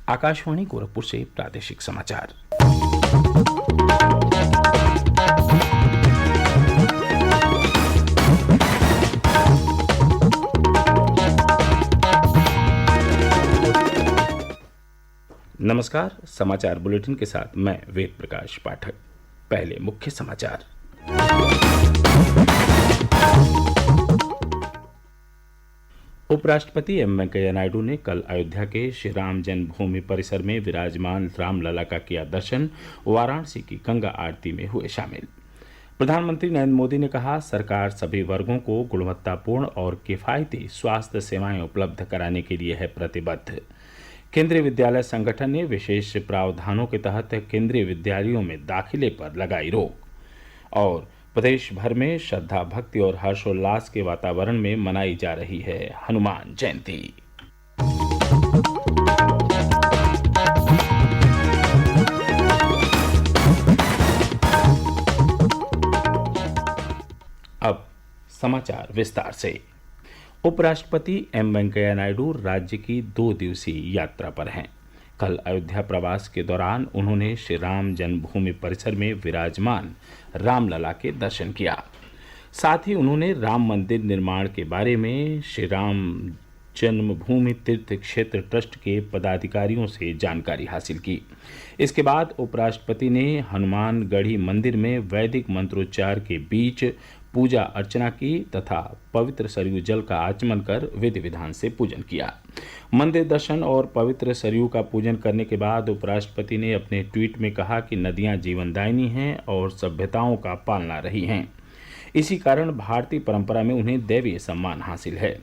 आकाशवाणी गोरखपुर से प्रादेशिक समाचार। नमस्कार, समाचार बुलेटिन के साथ मैं वेद प्रकाश पाठक। पहले मुख्य समाचार। उपराष्ट्रपति एम वेंकैया नायडू ने कल अयोध्या के श्री राम जन्मभूमि परिसर में विराजमान रामलला का किया दर्शन। वाराणसी की गंगा आरती में हुए शामिल। प्रधानमंत्री नरेंद्र मोदी ने कहा, सरकार सभी वर्गों को गुणवत्तापूर्ण और किफायती स्वास्थ्य सेवाएं उपलब्ध कराने के लिए है प्रतिबद्ध। केंद्रीय विद्यालय संगठन ने विशेष प्रावधानों के तहत केंद्रीय विद्यालयों में दाखिले पर लगाई रोक। और प्रदेश भर में श्रद्धा, भक्ति और हर्षोल्लास के वातावरण में मनाई जा रही है हनुमान जयंती। अब समाचार विस्तार से। उपराष्ट्रपति एम वेंकैया नायडू राज्य की 2 दिवसीय यात्रा पर हैं। कल अयोध्या प्रवास के दौरान उन्होंने श्री राम जन्मभूमि परिसर में विराजमान रामलला के दर्शन किया। साथ ही उन्होंने राम मंदिर निर्माण के बारे में श्री राम जन्मभूमि तीर्थ क्षेत्र ट्रस्ट के पदाधिकारियों से जानकारी हासिल की। इसके बाद उपराष्ट्रपति ने हनुमानगढ़ी मंदिर में वैदिक मंत्रोच्चार के बीच पूजा अर्चना की तथा पवित्र सरयू जल का आचमन कर विधि विधान से पूजन किया। मंदिर दर्शन और पवित्र सरयू का पूजन करने के बाद उपराष्ट्रपति ने अपने ट्वीट में कहा कि नदियां जीवनदायिनी हैं और सभ्यताओं का पालना रही हैं। इसी कारण भारतीय परंपरा में उन्हें दैवीय सम्मान हासिल है।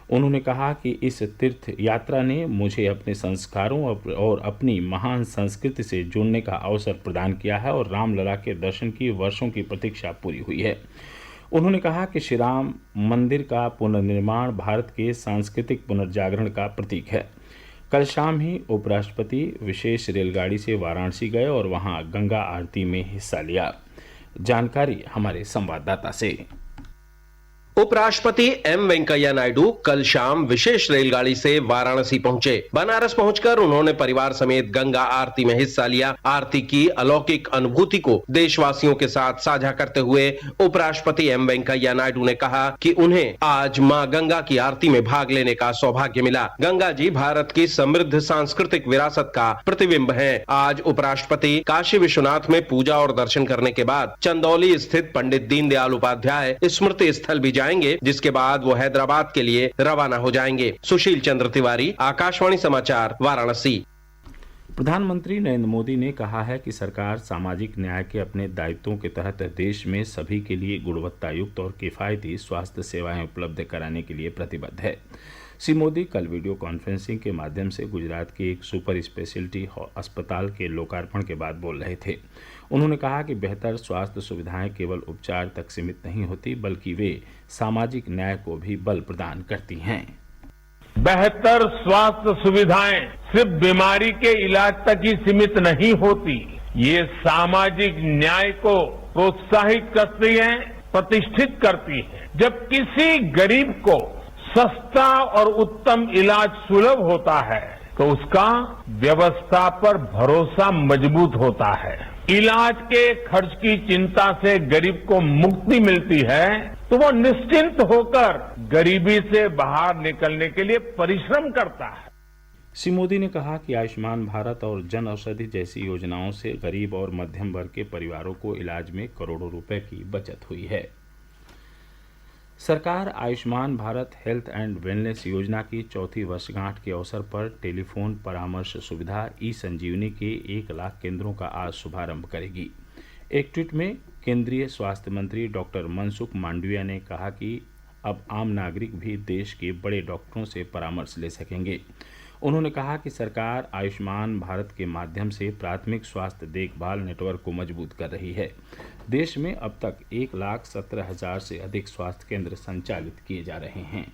उन्होंने कहा कि इस तीर्थ यात्रा ने मुझे अपने संस्कारों और अपनी महान संस्कृति से जुड़ने का अवसर प्रदान किया है और रामलला के दर्शन की वर्षों की प्रतीक्षा पूरी हुई है। उन्होंने कहा कि श्री राम मंदिर का पुनर्निर्माण भारत के सांस्कृतिक पुनर्जागरण का प्रतीक है। कल शाम ही उपराष्ट्रपति विशेष रेलगाड़ी से वाराणसी गए और वहां गंगा आरती में हिस्सा लिया। जानकारी हमारे संवाददाता से। उपराष्ट्रपति एम वेंकैया नायडू कल शाम विशेष रेलगाड़ी से वाराणसी पहुंचे। बनारस पहुंचकर उन्होंने परिवार समेत गंगा आरती में हिस्सा लिया। आरती की अलौकिक अनुभूति को देशवासियों के साथ साझा करते हुए उपराष्ट्रपति एम वेंकैया नायडू ने कहा कि उन्हें आज मां गंगा की आरती में भाग लेने का सौभाग्य मिला। गंगा जी भारत की समृद्ध सांस्कृतिक विरासत का प्रतिबिंब है। आज उपराष्ट्रपति काशी विश्वनाथ में पूजा और दर्शन करने के बाद चंदौली स्थित पंडित दीनदयाल उपाध्याय स्मृति स्थल भी जाएंगे, जिसके बाद वो हैदराबाद के लिए रवाना हो जाएंगे। सुशील चंद्र तिवारी, आकाशवाणी समाचार, वाराणसी। प्रधानमंत्री नरेंद्र मोदी ने कहा है कि सरकार सामाजिक न्याय के अपने दायित्वों के तहत देश में सभी के लिए गुणवत्तायुक्त और किफायती स्वास्थ्य सेवाएं उपलब्ध कराने के लिए प्रतिबद्ध है। श्री मोदी कल वीडियो कॉन्फ्रेंसिंग के माध्यम से गुजरात के एक सुपर स्पेशलिटी अस्पताल के लोकार्पण के बाद बोल रहे थे। उन्होंने कहा कि बेहतर स्वास्थ्य सुविधाएं केवल उपचार तक सीमित नहीं होती, बल्कि वे सामाजिक न्याय को भी बल प्रदान करती हैं। बेहतर स्वास्थ्य सुविधाएं सिर्फ बीमारी के इलाज तक ही सीमित नहीं होती, ये सामाजिक न्याय को प्रोत्साहित करती हैं, प्रतिष्ठित करती हैं। जब किसी गरीब को सस्ता और उत्तम इलाज सुलभ होता है तो उसका व्यवस्था पर भरोसा मजबूत होता है। इलाज के खर्च की चिंता से गरीब को मुक्ति मिलती है तो वो निश्चिंत होकर गरीबी से बाहर निकलने के लिए परिश्रम करता है। श्री मोदी ने कहा कि आयुष्मान भारत और जन औषधि जैसी योजनाओं से गरीब और मध्यम वर्ग के परिवारों को इलाज में करोड़ों रुपए की बचत हुई है। सरकार Ayushman Bharat health and wellness योजना की 4वीं वर्षगांठ के अवसर पर टेलीफोन परामर्श सुविधा ई संजीवनी के 1 लाख केंद्रों का आज शुभारंभ करेगी। एक ट्वीट में केंद्रीय स्वास्थ्य मंत्री डॉक्टर मनसुख मांडविया ने कहा कि अब आम नागरिक भी देश के बड़े डॉक्टरों से परामर्श ले सकेंगे। उन्होंने कहा कि सरकार आयुष्मान भारत के माध्यम से प्राथमिक स्वास्थ्य देखभाल नेटवर्क को मजबूत कर रही है। देश में अब तक 1,17,000 से अधिक स्वास्थ्य केंद्र संचालित किए जा रहे हैं।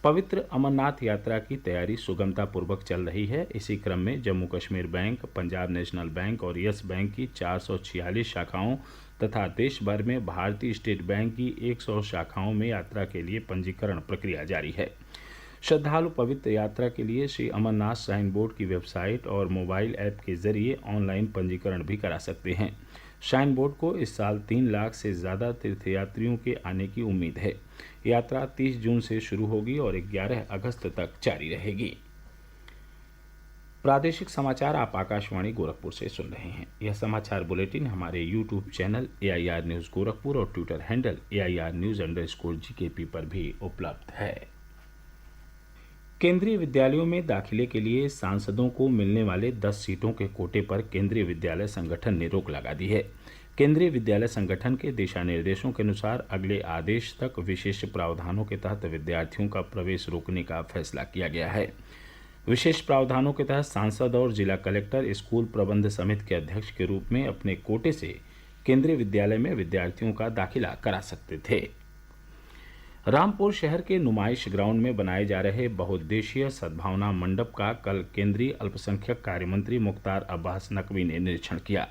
पवित्र अमरनाथ यात्रा की तैयारी सुगमता पूर्वक चल रही है। इसी क्रम में Jammu Kashmir bank, Punjab national bank और यस बैंक की 446 शाखाओं तथा देश भर में भारतीय स्टेट बैंक की 100 शाखाओं में यात्रा के लिए पंजीकरण प्रक्रिया जारी है। श्रद्धालु पवित्र यात्रा के लिए श्री अमरनाथ श्राइन बोर्ड की वेबसाइट और मोबाइल ऐप के जरिए ऑनलाइन पंजीकरण भी करा सकते हैं। श्राइन बोर्ड को इस साल 3 लाख से ज़्यादा तीर्थयात्रियों के आने की उम्मीद है। यात्रा 30 जून से शुरू होगी और 11 अगस्त तक जारी रहेगी। प्रादेशिक समाचार आप आकाशवाणी गोरखपुर से सुन रहे हैं। यह समाचार बुलेटिन हमारे YouTube channel AIR news Gorakhpur और ट्विटर हैंडल AIR_GKP पर भी उपलब्ध है। केंद्रीय विद्यालयों में दाखिले के लिए सांसदों को मिलने वाले 10 सीटों के कोटे पर केंद्रीय विद्यालय संगठन ने रोक लगा दी है। केंद्रीय विद्यालय संगठन के दिशा निर्देशों के अनुसार अगले आदेश तक विशेष प्रावधानों के तहत विद्यार्थियों का प्रवेश रोकने का फैसला किया गया है। विशेष प्रावधानों के तहत सांसद और जिला कलेक्टर स्कूल प्रबंध समिति के अध्यक्ष के रूप में अपने कोटे से केंद्रीय विद्यालय में विद्यार्थियों का दाखिला करा सकते थे। रामपुर शहर के नुमाइश ग्राउंड में बनाए जा रहे बहुउद्देशीय सद्भावना मंडप का कल केंद्रीय अल्पसंख्यक कार्य मंत्री मुख्तार अब्बास नकवी ने निरीक्षण किया।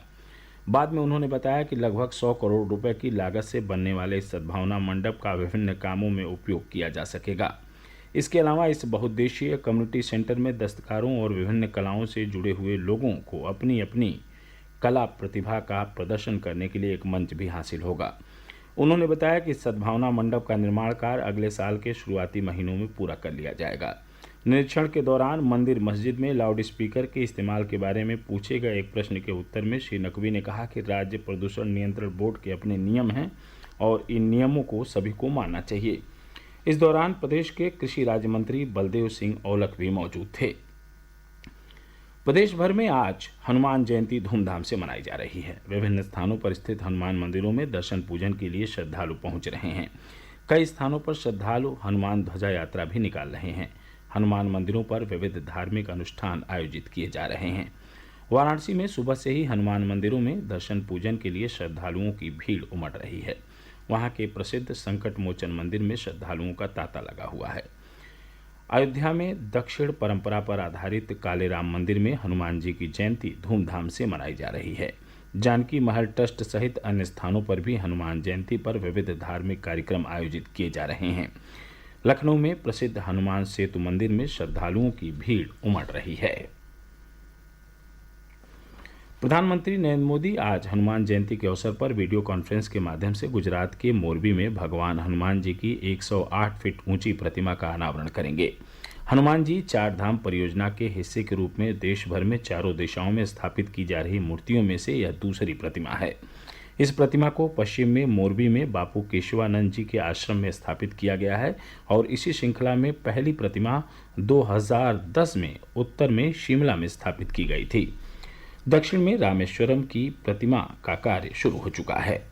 बाद में उन्होंने बताया कि लगभग 100 करोड़ रुपए की लागत से बनने वाले इस सद्भावना मंडप का विभिन्न कामों में उपयोग किया जा सकेगा। इसके अलावा इस बहुउद्देशीय कम्युनिटी सेंटर में दस्तकारों और विभिन्न कलाओं से जुड़े हुए लोगों को अपनी अपनी कला प्रतिभा का प्रदर्शन करने के लिए एक मंच भी हासिल होगा। उन्होंने बताया कि सद्भावना मंडप का निर्माण कार्य अगले साल के शुरुआती महीनों में पूरा कर लिया जाएगा। निरीक्षण के दौरान मंदिर मस्जिद में लाउड स्पीकर के इस्तेमाल के बारे में पूछे गए एक प्रश्न के उत्तर में श्री नकवी ने कहा कि राज्य प्रदूषण नियंत्रण बोर्ड के अपने नियम हैं और इन नियमों को सभी को मानना चाहिए। इस दौरान प्रदेश के कृषि राज्य मंत्री बलदेव सिंह औलख भी मौजूद थे। प्रदेश भर में आज हनुमान जयंती धूमधाम से मनाई जा रही है। विभिन्न स्थानों पर स्थित हनुमान मंदिरों में दर्शन पूजन के लिए श्रद्धालु पहुंच रहे हैं। कई स्थानों पर श्रद्धालु हनुमान ध्वजा यात्रा भी निकाल रहे हैं। हनुमान मंदिरों पर विविध धार्मिक अनुष्ठान आयोजित किए जा रहे हैं। वाराणसी में सुबह से ही हनुमान मंदिरों में दर्शन पूजन के लिए श्रद्धालुओं की भीड़ उमड़ रही है। वहां के प्रसिद्ध संकट मोचन मंदिर में श्रद्धालुओं का तांता लगा हुआ है। अयोध्या में दक्षिण परंपरा पर आधारित काले राम मंदिर में हनुमान जी की जयंती धूमधाम से मनाई जा रही है। जानकी महल ट्रस्ट सहित अन्य स्थानों पर भी हनुमान जयंती पर विविध धार्मिक कार्यक्रम आयोजित किए जा रहे हैं। लखनऊ में प्रसिद्ध हनुमान सेतु मंदिर में श्रद्धालुओं की भीड़ उमड़ रही है। प्रधानमंत्री नरेंद्र मोदी आज हनुमान जयंती के अवसर पर वीडियो कॉन्फ्रेंस के माध्यम से गुजरात के मोरबी में भगवान हनुमान जी की 108 फीट ऊंची प्रतिमा का अनावरण करेंगे। हनुमान जी 4 धाम परियोजना के हिस्से के रूप में देश भर में चारों दिशाओं में स्थापित की जा रही मूर्तियों में से यह दूसरी प्रतिमा है। इस प्रतिमा को पश्चिम में मोरबी में बापू केशवानंद जी के आश्रम में स्थापित किया गया है और इसी श्रृंखला में पहली प्रतिमा 2010 में उत्तर में शिमला में स्थापित की गई थी। दक्षिण में रामेश्वरम की प्रतिमा का कार्य शुरू हो चुका है।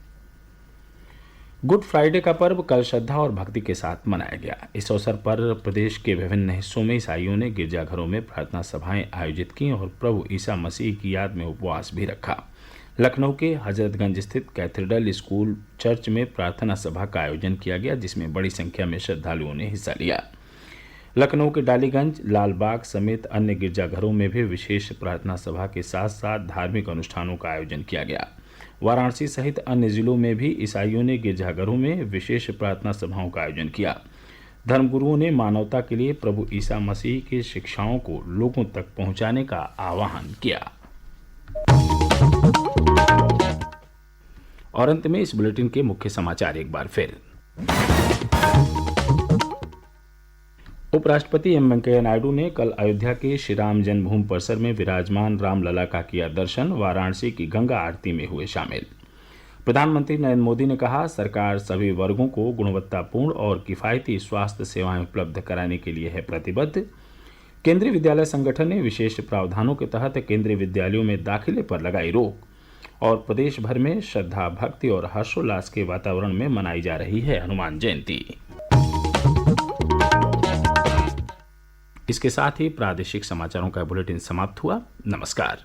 गुड फ्राइडे का पर्व कल श्रद्धा और भक्ति के साथ मनाया गया। इस अवसर पर प्रदेश के विभिन्न हिस्सों में ईसाइयों ने गिरजाघरों में प्रार्थना सभाएं आयोजित की और प्रभु ईसा मसीह की याद में उपवास भी रखा। लखनऊ के हजरतगंज स्थित कैथेड्रल स्कूल चर्च में प्रार्थना सभा का आयोजन किया गया, जिसमें बड़ी संख्या में श्रद्धालुओं ने हिस्सा लिया। लखनऊ के डालीगंज, लालबाग समेत अन्य गिरजाघरों में भी विशेष प्रार्थना सभा के साथ साथ धार्मिक अनुष्ठानों का आयोजन किया गया। वाराणसी सहित अन्य जिलों में भी ईसाइयों ने गिरजाघरों में विशेष प्रार्थना सभाओं का आयोजन किया। धर्मगुरुओं ने मानवता के लिए प्रभु ईसा मसीह की शिक्षाओं को लोगों तक पहुंचाने का आह्वान किया। और अंत में इस बुलेटिन के मुख्य समाचार एक बार फिर। उपराष्ट्रपति एम वेंकैया नायडू ने कल अयोध्या के श्री राम जन्मभूमि परिसर में विराजमान रामलला का किया दर्शन। वाराणसी की गंगा आरती में हुए शामिल। प्रधानमंत्री नरेंद्र मोदी ने कहा, सरकार सभी वर्गों को गुणवत्तापूर्ण और किफायती स्वास्थ्य सेवाएं उपलब्ध कराने के लिए है प्रतिबद्ध। केंद्रीय विद्यालय संगठन ने विशेष प्रावधानों के तहत केंद्रीय विद्यालयों में दाखिले पर लगाई रोक। और प्रदेश भर में श्रद्धा, भक्ति और हर्षोल्लास के वातावरण में मनाई जा रही है हनुमान जयंती। इसके साथ ही प्रादेशिक समाचारों का बुलेटिन समाप्त हुआ। नमस्कार।